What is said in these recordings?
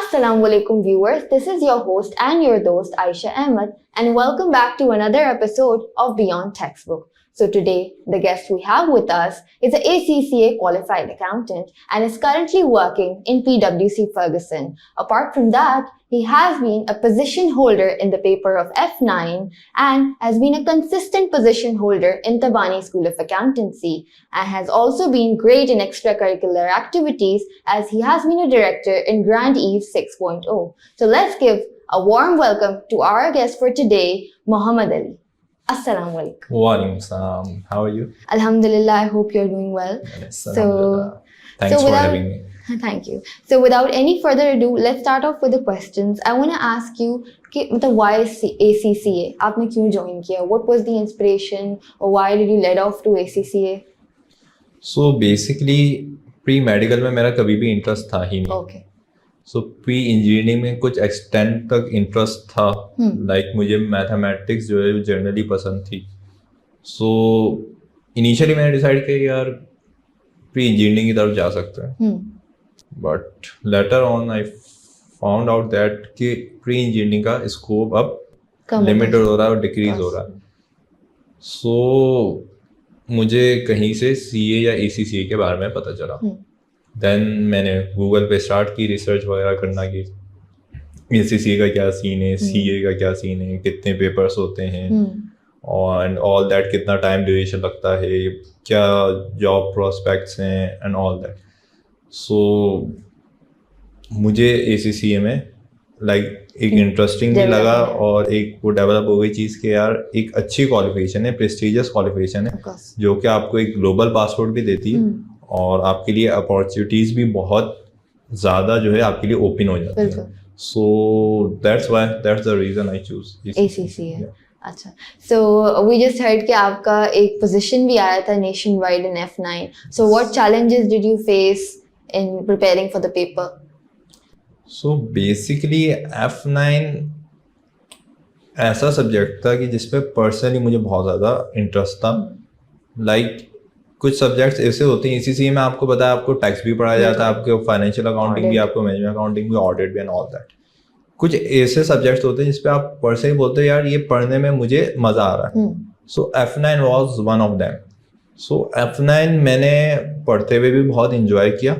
Assalamualaikum viewers, this is your host and your host Aisha Ahmed and welcome back to another episode of Beyond Textbook. So today the guest we have with us is an ACCA qualified accountant and is currently working in PwC Ferguson. Apart from that, he has been a position holder in the paper of F9 and has been a consistent position holder in Tabani School of Accountancy and has also been great in extracurricular activities as he has been a director in Grand Eve 6.0. So let's give a warm welcome to our guest for today, Muhammad Ali. Assalamu alaikum. Walaikum salam. How are you? Alhamdulillah, I hope you're doing well. Yes, alhamdulillah. Thanks for without, having me. Thank you. So without any further ado, let's start off with the questions. I want to ask you, why ACCA? आपने क्यों join किया? What was the inspiration or why did you lead off to ACCA? So basically, pre-medical में मेरा कभी भी interest था ही नहीं. Okay. So pre-engineering में कुछ एक्सटेंट तक इंटरेस्ट था. Like मुझे मैथमेटिक्स जो है जनरली पसंद थी. So इनिशियली मैंने डिसाइड किया यार pre-engineering की तरफ जा सकते हैं. But later on I found out that कि pre-engineering का स्कोप अब लिमिटेड हो रहा है और डिक्रीज हो रहा है. So मुझे कहीं से CA या ACCA के बारे में पता चला. देन मैंने गूगल पे स्टार्ट की रिसर्च वगैरह करना की ACCA का क्या सीन है, CA का क्या सीन है, कितने पेपर्स होते हैं और ऑल दैट, कितना टाइम ड्यूरेशन लगता है, क्या जॉब प्रोस्पेक्ट्स हैं एंड ऑल दैट. सो मुझे ACCA में एक इंटरेस्टिंग भी लगा और एक वो डेवलप हो गई चीज़ कि यार एक अच्छी क्वालिफिकेशन है, प्रेस्टिजियस क्वालिफिकेशन है जो कि आपको एक ग्लोबल पासपोर्ट भी देती है और आपके लिए अपॉर्चुनिटीज़ भी बहुत ज़्यादा जो है आपके लिए ओपन हो जाती है. So that's the reason I choose ACCA. अच्छा, so we just heard कि आपका एक पोजीशन भी आया था nationwide in F9. So what challenges did you face in preparing for the paper? So basically F9 ऐसा सब्जेक्ट था कि जिसपे पर्सनली मुझे बहुत ज़्यादा इंटरेस्ट था. कुछ सब्जेक्ट्स ऐसे होते हैं ACCA में, आपको पता है आपको टैक्स भी पढ़ाया जाता है, आपको फाइनेंशियल अकाउंटिंग भी, आपको मैनेजमेंट अकाउंटिंग भी, ऑडिट भी एंड ऑल दैट. कुछ ऐसे सब्जेक्ट्स होते हैं जिसपे आप पर्सनली बोलते हो यार ये पढ़ने में मुझे मज़ा आ रहा है. सो F9 was one of them. So F9 मैंने पढ़ते हुए भी बहुत इंजॉय किया.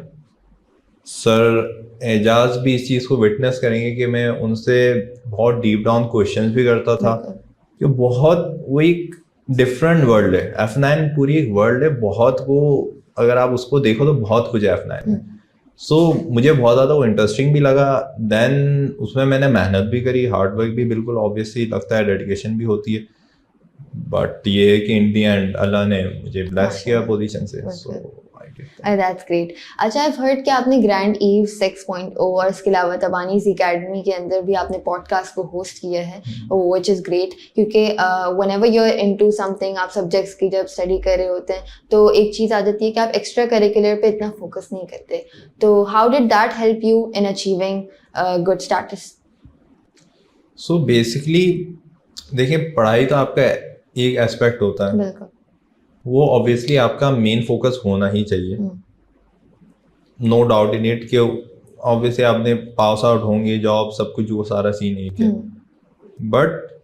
सर एजाज भी इस चीज़ को विटनेस करेंगे कि मैं उनसे बहुत डीप डाउन क्वेश्चंस भी करता था कि बहुत वो एक डिफरेंट वर्ल्ड है. F9 पूरी एक वर्ल्ड है, बहुत वो अगर आप उसको देखो तो बहुत कुछ है F9 में. सो मुझे बहुत ज़्यादा वो इंटरेस्टिंग भी लगा. देन उसमें मैंने मेहनत भी करी, हार्ड वर्क भी बिल्कुल ऑब्वियसली लगता है, डेडिकेशन भी होती है. बट ये है कि इन दी एंड अल्लाह ने मुझे ब्लेस किया पोजीशन से. सो That's great. अच्छा, I've heard कि आपने ग्रैंड ईव 6.0 और इसके अलावा तबानीज़ एकेडमी के अंदर भी आपने पॉडकास्ट को होस्ट किया है, which is great. क्योंकि whenever you're into something, आप सब्जेक्ट्स की जब स्टडी कर रहे होते हैं तो एक चीज़ आ जाती है कि आप एक्स्ट्रा करिकुलर पे इतना फोकस नहीं करते. तो how did that help you in achieving good status? So basically देखिए, पढ़ाई तो आपका एक एस्पेक्ट होता है. बिल्कुल. वो ऑब्वियसली आपका मेन फोकस होना ही चाहिए. नो डाउट इन इट कि ऑब्वियसली आपने पास आउट होंगे, जॉब सब कुछ, वो सारा सीन एक है. बट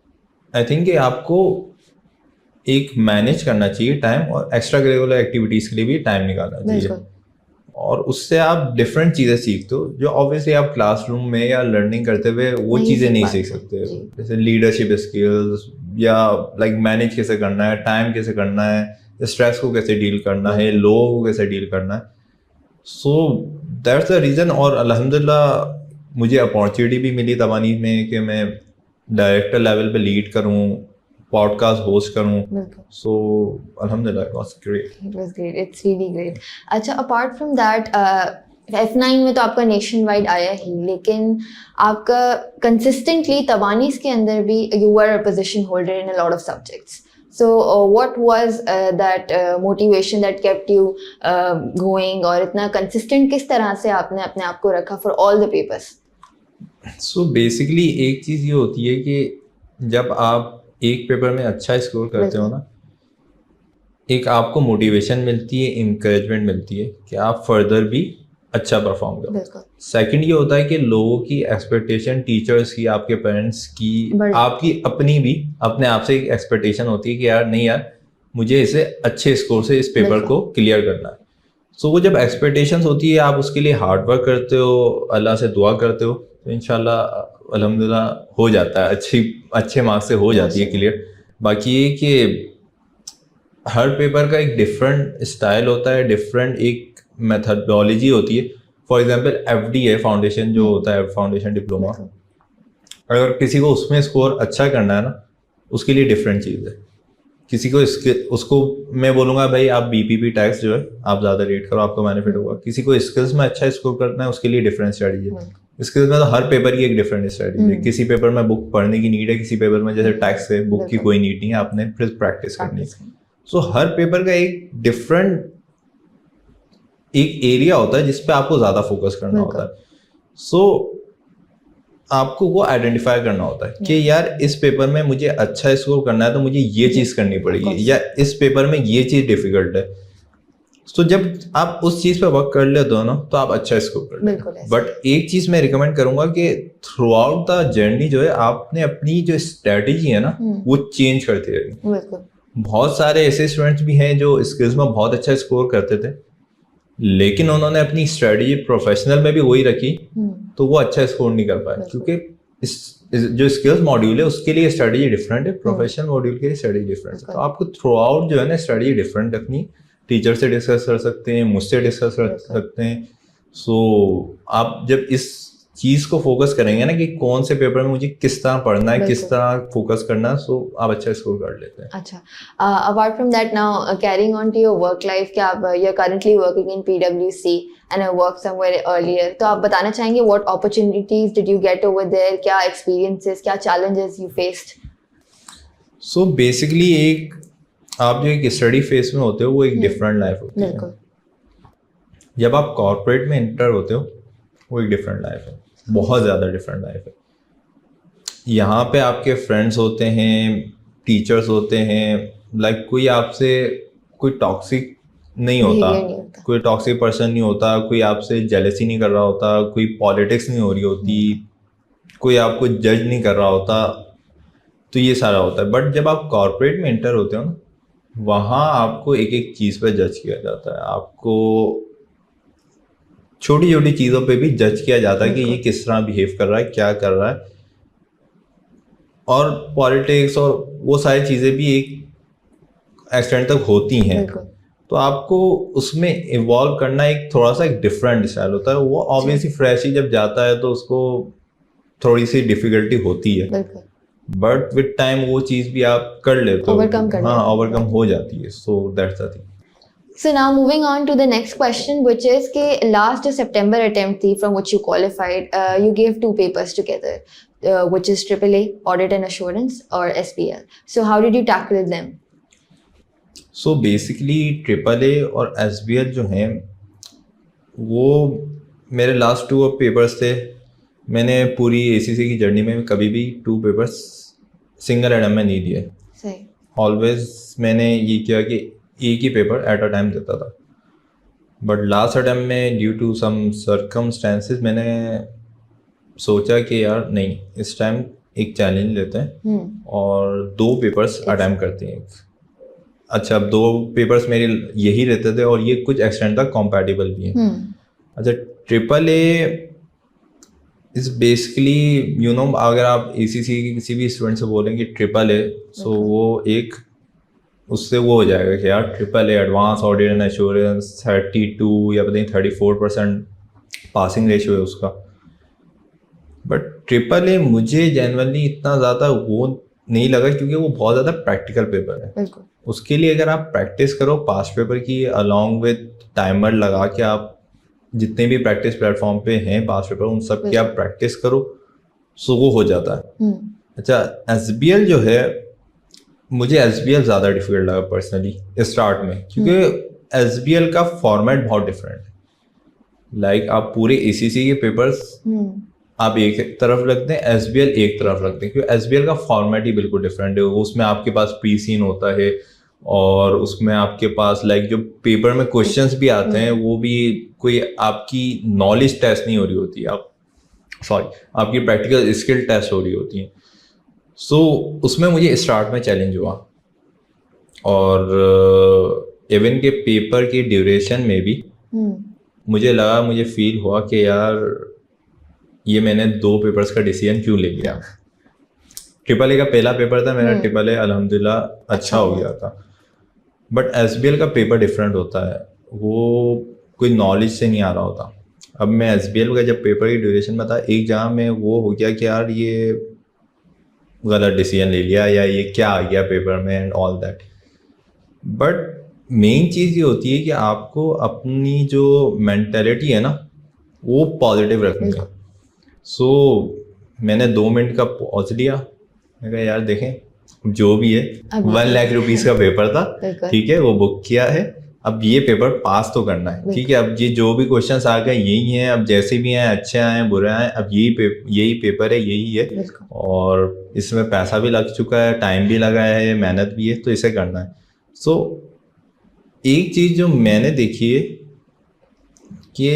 आई थिंक कि आपको एक मैनेज करना चाहिए टाइम और एक्स्ट्रा करिकुलर एक्टिविटीज़ के लिए भी टाइम निकालना चाहिए. और उससे आप डिफरेंट चीज़ें सीखते हो जो ऑब्वियसली आप क्लासरूम में या लर्निंग करते हुए वो चीज़ें नहीं सीख सकते. जैसे लीडरशिप स्किल्स या मैनेज कैसे करना है, टाइम कैसे करना है, स्ट्रेस को कैसे डील करना है, लोगों को कैसे डील करना है. So that's the reason. और अल्हम्दुलिल्लाह मुझे अपॉर्चुनिटी भी मिली तबानी में कि मैं डायरेक्टर लेवल पे लीड करूं, पॉडकास्ट होस्ट करूं. सो अल्हम्दुलिल्लाह it was great. It was great. It's really great. अच्छा, अपार्ट फ्रॉम दैट F9 में तो आपका नेशन वाइड आया ही, लेकिन आपका कंसिस्टेंटली तबानीज़ के अंदर भी you were a position holder in a lot of subjects. So what was that motivation that kept you going और इतना consistent किस तरह से आपने अपने आप को रखा for all the papers? So basically एक चीज़ ये होती है कि जब आप एक पेपर में अच्छा स्कोर करते हो ना, एक आपको मोटिवेशन मिलती है, इंकरेजमेंट मिलती है कि आप फर्दर भी अच्छा परफॉर्म करो। बिल्कुल। सेकंड ये होता है कि लोगों की एक्सपेक्टेशन, टीचर्स की, आपके पेरेंट्स की, आपकी अपनी भी अपने आप से एक एक्सपेक्टेशन होती है कि यार नहीं यार मुझे इसे अच्छे स्कोर से इस पेपर को क्लियर करना है। सो वो जब एक्सपेक्टेशंस होती है, आप उसके लिए हार्ड वर्क करते हो, अल्लाह से दुआ करते हो, तो इंशाल्लाह अल्हम्दुलिल्लाह हो जाता है, अच्छे मार्क्स से हो जाती है क्लियर। बाकी ये कि हर पेपर का एक डिफरेंट स्टाइल होता है, डिफरेंट एक मेथडोलॉजी होती है। फॉर एग्जांपल FD है, फाउंडेशन जो होता है, फाउंडेशन डिप्लोमा, अगर किसी को उसमें स्कोर अच्छा करना है ना, उसके लिए डिफरेंट चीज़ है। किसी को उसको मैं बोलूँगा भाई आप BPP टैक्स जो है आप ज़्यादा रेट करो, आपको बेनिफिट होगा। किसी को स्किल्स में अच्छा स्कोर करना है, उसके लिए डिफरेंट स्ट्रेटजी है। स्किल्स में तो हर पेपर की एक डिफरेंट स्ट्रेटजी है। किसी पेपर में बुक पढ़ने की नीड है, किसी पेपर में जैसे टैक्स है बुक की कोई नीड नहीं है, आपने फिर प्रैक्टिस करनी है। सो हर पेपर का एक डिफरेंट एक एरिया होता है जिसपे आपको ज़्यादा फोकस करना होता है। सो आपको वो आइडेंटिफाई करना होता है कि यार इस पेपर में मुझे अच्छा स्कोर करना है तो मुझे ये चीज करनी पड़ेगी, या इस पेपर में ये चीज डिफिकल्ट है। तो जब आप उस चीज पे वर्क कर लेते हो ना तो आप अच्छा स्कोर कर लेते हो। बट एक चीज मैं रिकमेंड करूंगा कि थ्रू आउट द जर्नी जो है आपने अपनी जो स्ट्रेटेजी है ना वो चेंज करते रहेंगे। बहुत सारे ऐसे स्टूडेंट्स भी हैं जो स्किल्स में बहुत अच्छा स्कोर करते थे, लेकिन उन्होंने अपनी स्ट्रेटजी प्रोफेशनल में भी वही रखी तो वो अच्छा स्कोर नहीं कर पाए, क्योंकि जो स्किल्स मॉड्यूल है उसके लिए स्ट्रेटजी डिफरेंट है, प्रोफेशनल मॉड्यूल के लिए स्ट्रेटजी डिफरेंट है। तो आपको थ्रू आउट जो है ना स्ट्रेटजी डिफरेंट रखनी। टीचर से डिस्कस कर सकते हैं, मुझसे डिस्कस कर सकते हैं। सो आप जब इस चीज को फोकस करेंगे ना कि कौन से पेपर में मुझे किस तरह पढ़ना है, किस तरह फोकस करना है, सो आप अच्छा स्कोर कर लेते हैं। अच्छा, apart from that now carrying on to your work life, क्या आप you are currently working in PwC and I work somewhere earlier, तो आप बताना चाहेंगे what opportunities did you get over there, क्या एक्सपीरियंसेस, क्या challenges you faced? So basically एक आप जो एक स्टडी फेज में होते हो वो एक डिफरेंट लाइफ होती है। जब आप कॉर्पोरेट में एंटर होते हो वो एक डिफरेंट लाइफ है, बहुत ज़्यादा डिफरेंट लाइफ है। यहाँ पे आपके फ्रेंड्स होते हैं, टीचर्स होते हैं, लाइक कोई आपसे कोई टॉक्सिक नहीं होता, कोई टॉक्सिक पर्सन नहीं होता, कोई आपसे जेलसी नहीं कर रहा होता, कोई पॉलिटिक्स नहीं हो रही होती, कोई आपको जज नहीं कर रहा होता, तो ये सारा होता है। बट जब आप कॉर्पोरेट में एंटर होते हो ना, वहाँ आपको एक एक चीज़ पर जज किया जाता है, आपको छोटी छोटी चीज़ों पे भी जज किया जाता है कि ये किस तरह बिहेव कर रहा है, क्या कर रहा है। और पॉलिटिक्स और वो सारी चीज़ें भी एक एक्सटेंड तक होती हैं, तो आपको उसमें इवॉल्व करना एक थोड़ा सा एक डिफरेंट स्टाइल होता है। वो ऑब्वियसली फ्रेश ही जब जाता है तो उसको थोड़ी सी डिफिकल्टी होती है, बट विद टाइम वो चीज़ भी आप कर लेते हो, हाँ ओवरकम हो जाती है। So that's the thing. So now moving on to the next question, which is कि last September attempt थी from which you qualified, you gave 2 papers together, which is AAA, Audit and Assurance, or SBL. So how did you tackle them? So basically AAA और SBL जो हैं वो मेरे last 2 papers थे। मैंने पूरी ACC की जर्नी में कभी भी 2 पेपर्स सिंगल अटेम्प्ट में नहीं दिए। सही। ऑलवेज मैंने ये किया कि एक ही पेपर एट अ टाइम देता था। बट लास्ट अटेम्प्ट में ड्यू टू सम सर्कमस्टेंसेस मैंने सोचा कि यार नहीं, इस टाइम एक चैलेंज लेते हैं और 2 पेपर्स अटेम्प्ट करते हैं। अच्छा, अब 2 पेपर्स मेरे यही रहते थे और ये कुछ एक्सटेंड तक कॉम्पैटिबल भी हैं। अच्छा, AAA is basically you know, अगर आप ACC की किसी भी स्टूडेंट से बोलेंगे AAA, सो वो एक उससे वो हो जाएगा कि यार AAA advance audit and assurance 32 या पता नहीं 34% पासिंग रेशियो है उसका। बट AAA मुझे जनरली इतना ज़्यादा वो नहीं लगा, क्योंकि वो बहुत ज़्यादा प्रैक्टिकल पेपर है। उसके लिए अगर आप प्रैक्टिस करो पास्ट पेपर की, अलॉन्ग विद टाइमर लगा के आप जितने भी प्रैक्टिस प्लेटफॉर्म पे हैं पास्ट पेपर उन सब की आप प्रैक्टिस करो, सो वो हो जाता है। अच्छा, SBL जो है, मुझे SBL ज़्यादा डिफिकल्ट लगा पर्सनली स्टार्ट में, क्योंकि SBL का फॉर्मेट बहुत डिफरेंट है। लाइक आप पूरे ACC के पेपर्स आप एक तरफ रखते हैं, SBL एक तरफ रखते हैं, क्योंकि SBL का फॉर्मेट ही बिल्कुल डिफरेंट है। उसमें आपके पास प्री सीन होता है, और उसमें आपके पास लाइक जो पेपर में क्वेश्चंस भी आते हैं वो भी कोई आपकी नॉलेज टेस्ट नहीं हो रही होती, आपकी प्रैक्टिकल स्किल टेस्ट हो रही होती है। सो उसमें मुझे स्टार्ट में चैलेंज हुआ, और इवन के पेपर की ड्यूरेशन में भी मुझे फील हुआ कि यार ये मैंने 2 पेपर्स का डिसीजन क्यों ले लिया। ट्रिपल ए का पहला पेपर था मेरा, ट्रिपल ए अल्हम्दुलिल्लाह अच्छा हो गया था, बट एसबीएल का पेपर डिफरेंट होता है, वो कोई नॉलेज से नहीं आ रहा होता। अब मैं एसबीएल का जब पेपर की ड्यूरेशन में था, एक जहाँ में वो हो गया कि यार ये गलत डिसीजन ले लिया या ये क्या आ गया पेपर में and all that. But main चीज़ ये होती है कि आपको अपनी जो मेंटेलिटी है ना वो पॉजिटिव रखनी है। सो मैंने 2 मिनट का पॉज लिया, मैं कहा यार देखें जो भी है 1 लाख रुपीस का पेपर था, ठीक है, वो बुक किया है, अब ये पेपर पास तो करना है, ठीक है। अब ये जो भी क्वेश्चंस आ गए यही हैं, अब जैसे भी हैं, अच्छे आए बुरे आए, अब यही पेपर है, यही है, और इसमें पैसा भी लग चुका है, टाइम भी लगा है, मेहनत भी है, तो इसे करना है। सो एक चीज़ जो मैंने देखी है कि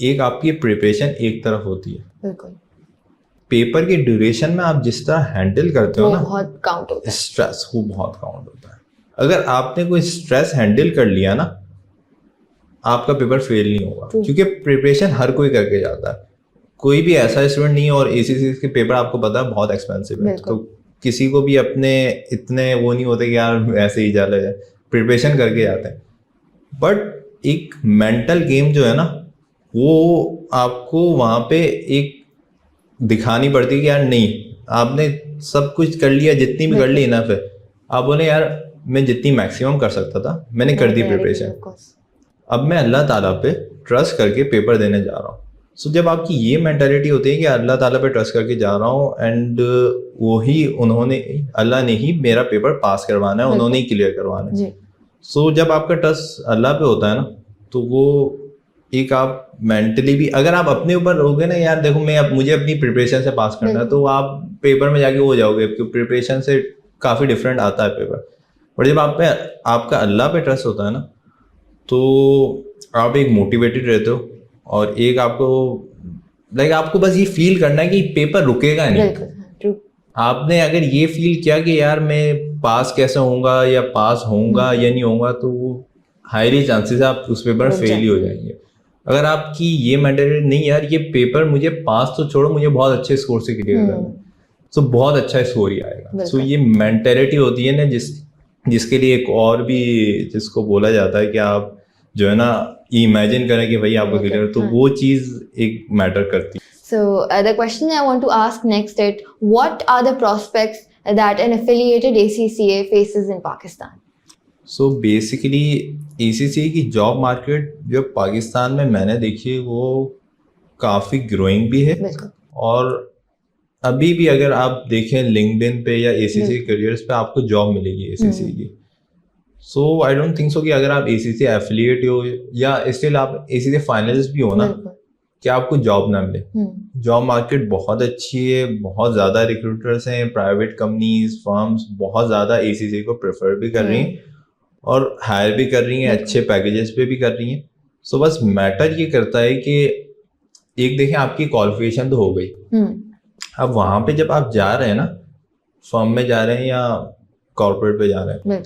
एक आपकी प्रिपरेशन एक तरफ होती है, बिल्कुल, पेपर के ड्यूरेशन में आप जिस तरह हैंडल करते हो ना, बहुत काउंट होता है, स्ट्रेस वो बहुत काउंट होता है। अगर आपने कोई स्ट्रेस हैंडल कर लिया ना, आपका पेपर फेल नहीं होगा, क्योंकि प्रिपरेशन हर कोई करके जाता है। कोई भी ऐसा स्टूडेंट नहीं है, और एसीसी के पेपर आपको पता है बहुत एक्सपेंसिव है, तो किसी को भी अपने इतने वो नहीं होते कि यार ऐसे ही चले जाए, प्रिपरेशन करके जाते हैं। बट एक मेंटल गेम जो है ना, वो आपको वहाँ पे एक दिखानी पड़ती है कि यार नहीं, आपने सब कुछ कर लिया, जितनी भी कर ली ना, फिर आप बोले यार मैं जितनी मैक्सिमम कर सकता था मैंने कर दी प्रिपरेशन, अब मैं अल्लाह ताला पे ट्रस्ट करके पेपर देने जा रहा हूँ। सो जब आपकी ये मेंटालिटी होती है कि अल्लाह ताला पे ट्रस्ट करके जा रहा हूँ, एंड वही अल्लाह ने ही मेरा पेपर पास करवाना है, उन्होंने ही क्लियर करवाना है। सो जब आपका ट्रस्ट अल्लाह पे होता है ना, तो वो एक आप मेंटली भी, अगर आप अपने ऊपर रहोगे ना, यार देखो मुझे अपनी प्रिपरेशन से पास करना है, तो आप पेपर में जाके हो जाओगे, क्योंकि प्रिपरेशन से काफ़ी डिफरेंट आता है पेपर। और जब आपका अल्लाह पे ट्रस्ट होता है ना, तो आप एक मोटिवेटेड रहते हो, और एक आपको बस ये फील करना है कि पेपर रुकेगा नहीं। आपने अगर ये फील किया कि यार मैं पास कैसे होऊंगा, या पास होऊंगा या नहीं होऊंगा, तो हाईली चांसेस आप उस पेपर फेल ही हो जाएंगे। अगर आपकी ये मेंटालिटी नहीं, यार ये पेपर मुझे पास तो छोड़ो, मुझे बहुत अच्छे स्कोर से क्लियर करना है, तो बहुत अच्छा स्कोर ही आएगा। सो ये मेंटालिटी होती है ना, जिसके लिए एक और भी जिसको बोला जाता है कि आप जो है ना इमेजिन करें कि भाई आपको क्लियर, तो वो चीज एक मैटर करती है। So the question I want to ask next is, what are the prospects that an affiliated ACCA faces in Pakistan? So basically ACCA की जॉब मार्केट जो पाकिस्तान में मैंने देखी है वो काफ़ी ग्रोइंग भी है, और अभी भी अगर आप देखें लिंक्डइन पे या ACCA करियर्स पे आपको जॉब मिलेगी ACCA की। सो आई डोंट थिंक सो कि अगर आप ACCA एफिलिएट हो या स्टिल आप ACCA फाइनलिस्ट भी हो ना, कि आपको जॉब ना मिले। जॉब मार्केट बहुत अच्छी है, बहुत ज़्यादा रिक्रूटर्स हैं, प्राइवेट कंपनीज फर्म्स बहुत ज़्यादा ACCA को प्रेफर भी कर रही हैं और हायर भी कर रही हैं, अच्छे पैकेजेस पे भी कर रही हैं। सो बस मैटर ये करता है कि एक देखें आपकी क्वालिफिकेशन तो हो गई, अब वहाँ पे जब आप जा रहे हैं ना, फर्म में जा रहे हैं या कॉर्पोरेट पे जा रहे हैं,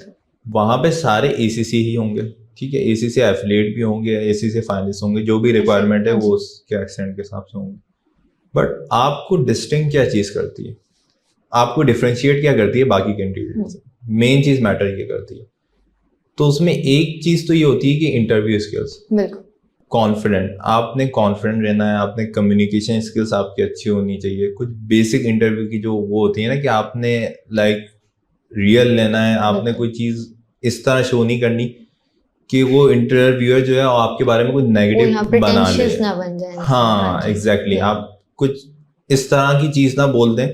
वहाँ पे सारे ACCA ही होंगे, ठीक है, ACCA एफिलिएट भी होंगे, ACCA फाइनलिस्ट होंगे, जो भी रिक्वायरमेंट है वो उसके एक्सटेंट के हिसाब से होंगे। बट आपको डिस्टिंक्ट क्या चीज़ करती है, आपको डिफ्रेंशिएट क्या करती है बाकी कैंडिडेट से, मेन चीज़ मैटर ये करती है। तो उसमें एक चीज़ तो ये होती है कि इंटरव्यू स्किल्स, कॉन्फिडेंट, आपने कॉन्फिडेंट रहना है, आपने कम्युनिकेशन स्किल्स आपकी अच्छी होनी चाहिए। कुछ बेसिक इंटरव्यू की जो वो होती है ना, कि आपने लाइक रियल लेना है, आपने कोई चीज़ इस तरह शो नहीं करनी कि वो इंटरव्यूअर जो है आपके बारे में कुछ नेगेटिव बना ले, ना बन जाए। हाँ एग्जैक्टली, आप कुछ इस तरह की चीज़ ना बोल दें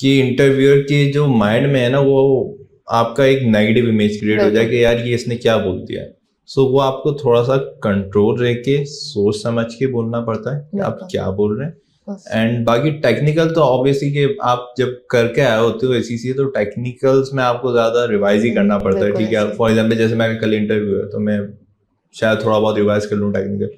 कि इंटरव्यूअर के जो माइंड में है ना, वो आपका एक नेगेटिव इमेज क्रिएट हो जाए कि यार ये इसने क्या बोल दिया है। सो वो आपको थोड़ा सा कंट्रोल रह के सोच समझ के बोलना पड़ता है कि आप क्या बोल रहे हैं, एंड बाकी टेक्निकल तो ऑब्वियसली कि आप जब करके आए होते हो एसीसी तो टेक्निकल्स में आपको ज्यादा रिवाइज ही करना पड़ता है, ठीक है। फॉर एग्जांपल जैसे मैं कल इंटरव्यू है तो मैं शायद थोड़ा बहुत रिवाइज कर लूँ टेक्निकल,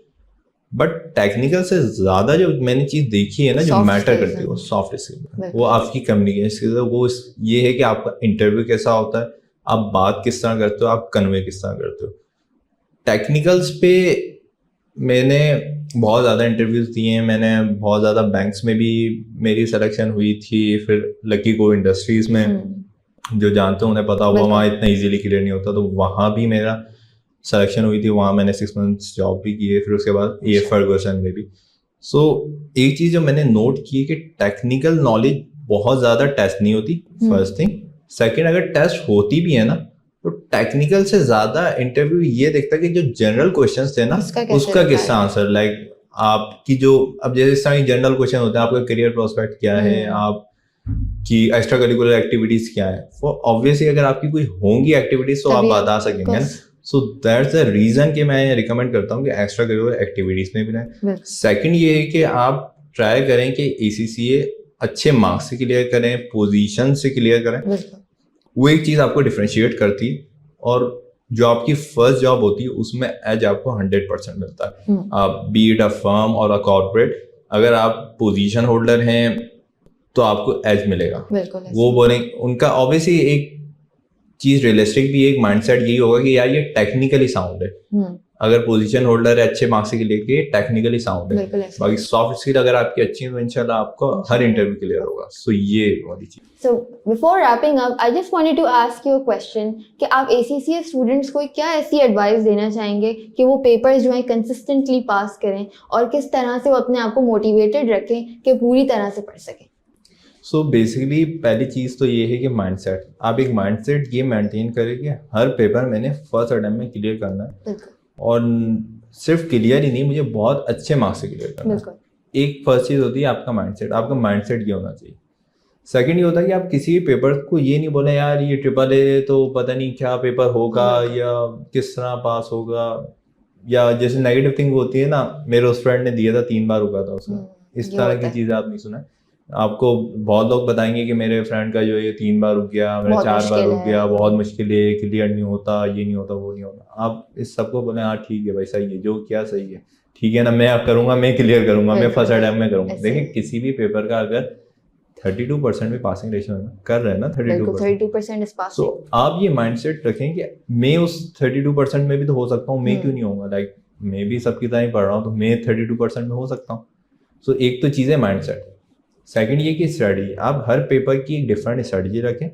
बट टेक्निकल से ज्यादा जो मैंने चीज देखी है ना जो मैटर करती है वो सॉफ्ट स्किल, वो आपकी कम्युनिकेशन स्किल, वो ये है कि आपका इंटरव्यू कैसा होता है, आप बात किस तरह करते हो, आप कन्वे किस तरह करते हो। टेक्निकल्स पे मैंने बहुत ज़्यादा इंटरव्यूज दिए हैं, मैंने बहुत ज़्यादा बैंक्स में भी मेरी सिलेक्शन हुई थी, फिर लकी को इंडस्ट्रीज में जो जानते हो उन्हें पता होगा वहाँ इतना इजीली क्लियर नहीं होता, तो वहाँ भी मेरा सिलेक्शन हुई थी, वहाँ मैंने 6 मंथ्स जॉब भी की है, फिर उसके बाद ये फर्गूसन में भी। सो एक चीज़ जो मैंने नोट की है कि टेक्निकल नॉलेज बहुत ज़्यादा टेस्ट नहीं होती, फर्स्ट थिंग। सेकेंड, अगर टेस्ट होती भी है ना तो टेक्निकल से ज़्यादा इंटरव्यू ये देखता है कि जो जनरल क्वेश्चंस थे ना उसका किसका आंसर, लाइक आपकी जो अब जैसे इस तरह जनरल क्वेश्चन होते हैं, आपका करियर प्रोस्पेक्ट क्या है, आप की एक्स्ट्रा करिकुलर एक्टिविटीज क्या है, फॉर ऑब्वियसली अगर आपकी कोई होंगी एक्टिविटीज तो आप बता सकेंगे ना। सो दैट्स द रीजन कि मैं रिकमेंड करता हूँ कि एक्स्ट्रा करिकुलर एक्टिविटीज में भी रहें। सेकंड ये है कि आप ट्राई करें कि ACCA अच्छे मार्क्स से क्लियर करें, पोजीशन से क्लियर करें, वो एक चीज आपको डिफरेंशिएट करती है, और जो आपकी फर्स्ट जॉब होती है उसमें एज आपको 100% मिलता है। आप बी इट अ फर्म और अ कॉर्पोरेट, अगर आप पोजीशन होल्डर हैं तो आपको एज मिलेगा। वो बोले उनका ऑब्वियसली एक चीज रियलिस्टिक भी एक माइंडसेट यही होगा कि यार ये टेक्निकली साउंड है, अगर पोजीशन होल्डर है अच्छे मार्क्स के लिए टेक्निकली साउंड है, बाकी सॉफ्ट स्किल अगर आपकी अच्छी है तो इंशाल्लाह आपको हर इंटरव्यू क्लियर होगा। सो ये वाली चीज। So before wrapping up, I just wanted to ask you a question कि आप ACCA स्टूडेंट्स को क्या ऐसी एडवाइस देना चाहेंगे कि वो पेपर्स जो है कंसिस्टेंटली पास करें और किस तरह से वो अपने आप को मोटिवेटेड रखें कि पूरी तरह से पढ़ सकें? सो बेसिकली पहली चीज़ तो ये है कि माइंडसेट, आप एक माइंडसेट ये मेंटेन करें कि हर पेपर मैंने फर्स्ट अटेम्प्ट में क्लियर करना है, और सिर्फ क्लियर ही नहीं, मुझे बहुत अच्छे मार्क्स से क्लियर करना है। एक फर्स्ट चीज़ होती है आपका माइंडसेट, आपका माइंडसेट ये होना चाहिए। सेकंड ये होता है कि आप किसी भी पेपर को ये नहीं बोले यार ये AAA तो पता नहीं क्या पेपर होगा या किस तरह पास होगा, या जैसे नेगेटिव थिंक होती है ना, मेरे उस फ्रेंड ने दिया था 3 बार रुका था उसमें, इस तरह की चीज़ें आप नहीं सुना। आपको बहुत लोग बताएंगे कि मेरे फ्रेंड का जो ये 3 बार रुक गया, मेरा 4 बार रुक गया, बहुत मुश्किल है, क्लियर नहीं होता, ये नहीं होता, वो नहीं होता। आप इस सबको बोले हाँ ठीक है भाई सही है, जो क्या सही है, ठीक है ना, मैं अब करूंगा, मैं क्लियर करूंगा, मैं फर्स्ट अटेम्प्ट में करूंगा। देखिए किसी भी पेपर का अगर 32% में पासिंग रेशियो कर रहे हैं ना, 32% इज पासिंग, तो आप ये माइंडसेट रखें कि मैं उस 32% में भी तो हो सकता हूँ, मैं क्यों नहीं होऊंगा, लाइक मैं भी सबकी तरह ही पढ़ रहा हूँ तो मैं 32% में हो सकता हूँ। सो एक तो चीज़ है माइंडसेट। सेकंड ये कि स्ट्रेटजी, आप हर पेपर की एक डिफरेंट स्ट्रेटजी रखें,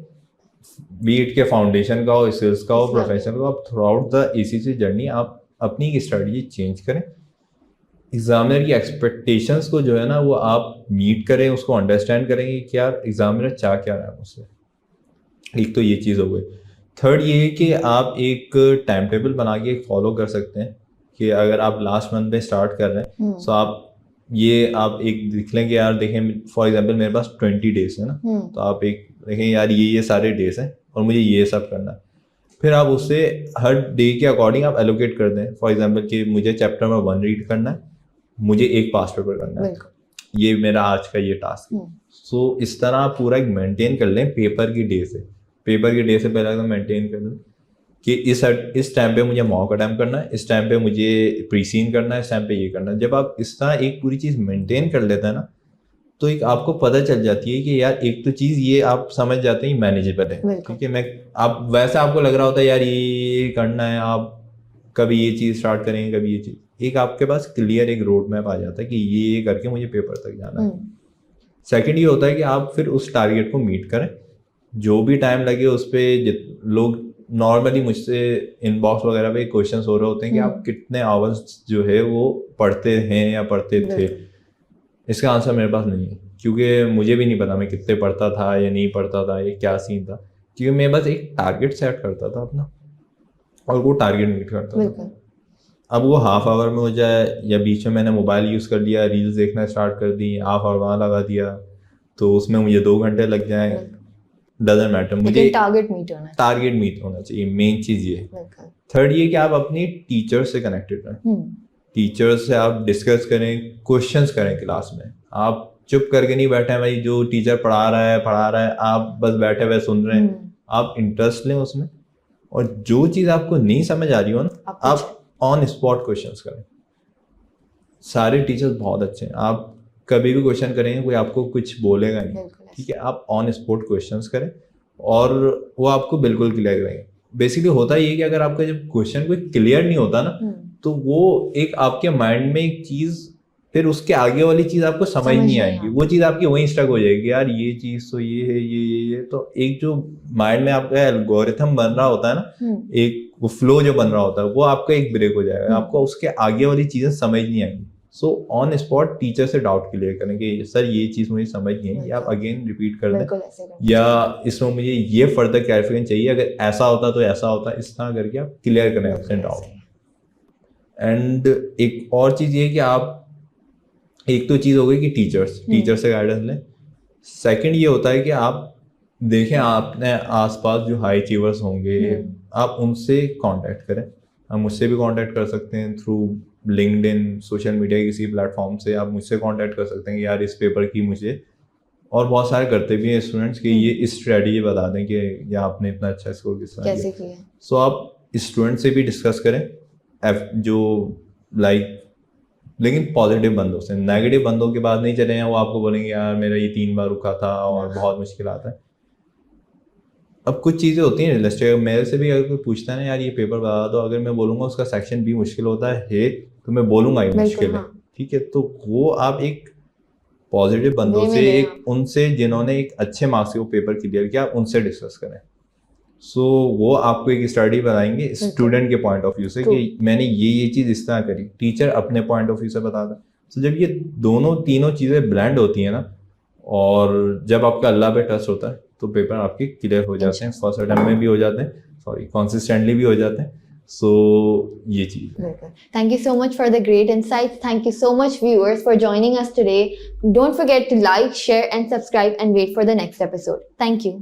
बी इट के फाउंडेशन का हो, स्किल्स का हो, प्रोफेशनल का, आप through out the ACCA journey आप अपनी एक स्ट्रेटजी चेंज करें। एग्जामिनर की एक्सपेक्टेशंस को जो है ना वो आप मीट करें, उसको अंडरस्टैंड करेंगे कि यार एग्जामिनर चाह क्या रहा है मुझसे। एक तो ये चीज़ हो गई। थर्ड ये है कि आप एक टाइम टेबल बना के फॉलो कर सकते हैं कि अगर आप लास्ट मंथ में स्टार्ट कर रहे हैं तो आप एक लिख लें कि यार देखें फॉर एग्जांपल मेरे पास 20 डेज है ना, तो आप एक देखें यार ये सारे डेज हैं और मुझे ये सब करना है। फिर आप उससे हर डे के अकॉर्डिंग आप एलोकेट कर दें, फॉर एग्जांपल कि मुझे चैप्टर नंबर 1 रीड करना है, मुझे एक पास पेपर करना है, ये मेरा आज का ये टास्क है। सो इस तरह आप पूरा एक मेंटेन कर लें पेपर की डे से, पहले एकदम मेंटेन कर लें कि इस टाइम पे मुझे मॉक अटेम्प्ट करना है, इस टाइम पे मुझे प्रीसीन करना है, इस टाइम पे ये करना है। जब आप इस तरह एक पूरी चीज़ मेंटेन कर लेते हैं ना तो एक आपको पता चल जाती है कि यार एक तो चीज़ ये आप समझ जाते हैं मैनेजेबल है, ठीक है। आप वैसे आपको लग रहा होता है यार ये करना है, आप कभी ये चीज़ स्टार्ट करेंगे, कभी ये चीज़, एक आपके पास क्लियर एक रोड मैप आ जाता है कि ये करके मुझे पेपर तक जाना है। सेकेंड ये होता है कि आप फिर उस टारगेट को मीट करें, जो भी टाइम लगे उस पर। लोग नॉर्मली मुझसे इनबॉक्स वगैरह पे क्वेश्चंस हो रहे होते हैं कि आप कितने आवर्स जो है वो पढ़ते हैं या पढ़ते थे। इसका आंसर मेरे पास नहीं है, क्योंकि मुझे भी नहीं पता मैं कितने पढ़ता था या नहीं पढ़ता था, ये क्या सीन था, क्योंकि मैं बस एक टारगेट सेट करता था अपना और वो टारगेट मीट करता था। अब वो हाफ आवर में हो जाए या बीच में मैंने मोबाइल यूज़ कर लिया, रील्स देखना स्टार्ट कर दी, हाफ आवर वहाँ लगा दिया, तो उसमें मुझे 2 घंटे लग जाए, डजंट मैटर, मुझे टारगेट मीट होना चाहिए। मेन चीज़ ये। थर्ड ये कि आप अपनी टीचर से कनेक्टेड रहें, टीचर से आप डिस्कस करें, क्वेश्चंस करें क्लास में, आप चुप करके नहीं बैठे हैं भाई, जो टीचर पढ़ा रहा है, आप बस बैठे हुए सुन रहे हैं। आप इंटरेस्ट लें उसमें, और जो चीज आपको नहीं समझ आ रही हो ना, आप ऑन स्पॉट क्वेश्चंस करें। सारे टीचर्स बहुत अच्छे हैं, आप कभी भी क्वेश्चन करेंगे कोई आपको कुछ बोलेगा नहीं, ठीक है। आप ऑन स्पॉट क्वेश्चंस करें और वो आपको बिल्कुल क्लियर करेंगे। बेसिकली होता ये है कि अगर आपका जब क्वेश्चन कोई क्लियर नहीं होता ना, तो वो एक आपके माइंड में एक चीज, फिर उसके आगे वाली चीज आपको समझ नहीं आएगी, वो चीज आपकी वहीं स्टक हो जाएगी, यार ये चीज तो ये है, ये तो एक जो माइंड में आपका एल्गोरिथम बन रहा होता है ना, एक वो फ्लो जो बन रहा होता है, वो आपका एक ब्रेक हो जाएगा, आपको उसके आगे वाली चीजें समझ नहीं आएंगी। सो ऑन स्पॉट टीचर से डाउट क्लियर करें कि सर ये चीज मुझे समझ नहीं आई, आप अगेन रिपीट कर दें, या इसमें मुझे ये फर्दर क्लैरिफिकेशन चाहिए, अगर ऐसा होता तो ऐसा होता, इस तरह करके आप क्लियर करें अपने डाउट। एंड एक और चीज ये कि आप, एक तो चीज हो गई कि टीचर से गाइडेंस लें। सेकंड ये होता है कि आप देखें आपने आसपास जो हाई अचीवर्स होंगे, आप उनसे कांटेक्ट करें। आप मुझसे भी कांटेक्ट कर सकते हैं थ्रू लिंक्डइन, सोशल मीडिया के किसी प्लेटफॉर्म से आप मुझसे कांटेक्ट कर सकते हैं कि यार इस पेपर की मुझे, और बहुत सारे करते भी हैं स्टूडेंट्स कि ये इस स्ट्रेटजी बता दें कि या आपने इतना अच्छा स्कोर किस तरह किया। सो आप स्टूडेंट से भी डिस्कस करें, जो लाइक, लेकिन पॉजिटिव बंदों से, नेगेटिव बंदों के बाद नहीं चले हैं, वो आपको बोलेंगे यार मेरा ये 3 बार रुका था और बहुत मुश्किल आता है। अब कुछ चीज़ें होती हैं रियलिस्टिक, मेरे से भी अगर कोई पूछता है ना यार ये पेपर बता दो, अगर मैं बोलूँगा उसका सेक्शन भी मुश्किल होता है तो मैं बोलूँगा ये मुश्किल है, ठीक है। तो वो आप एक पॉजिटिव बंदों से, एक उनसे जिन्होंने एक अच्छे मार्क्स से वो पेपर क्लियर किया, उनसे डिस्कस करें। सो वो आपको एक स्टडी बताएंगे स्टूडेंट के पॉइंट ऑफ व्यू से कि मैंने ये चीज़ इस तरह करी, टीचर अपने पॉइंट ऑफ व्यू से बताता है। तो जब ये तीनों चीज़ें ब्लेंड होती हैं ना, और जब आपका अल्लाह पे ट्रस्ट होता है, तो पेपर आपके क्लियर हो जाते हैं, फर्स्ट अटेम्प्ट में भी हो जाते हैं, कंसिस्टेंटली भी हो जाते हैं। सो ये चीज। Thank you so much for the great insights. Thank you so much viewers for joining us today. Don't forget to like, share and subscribe and wait for the next episode. Thank you.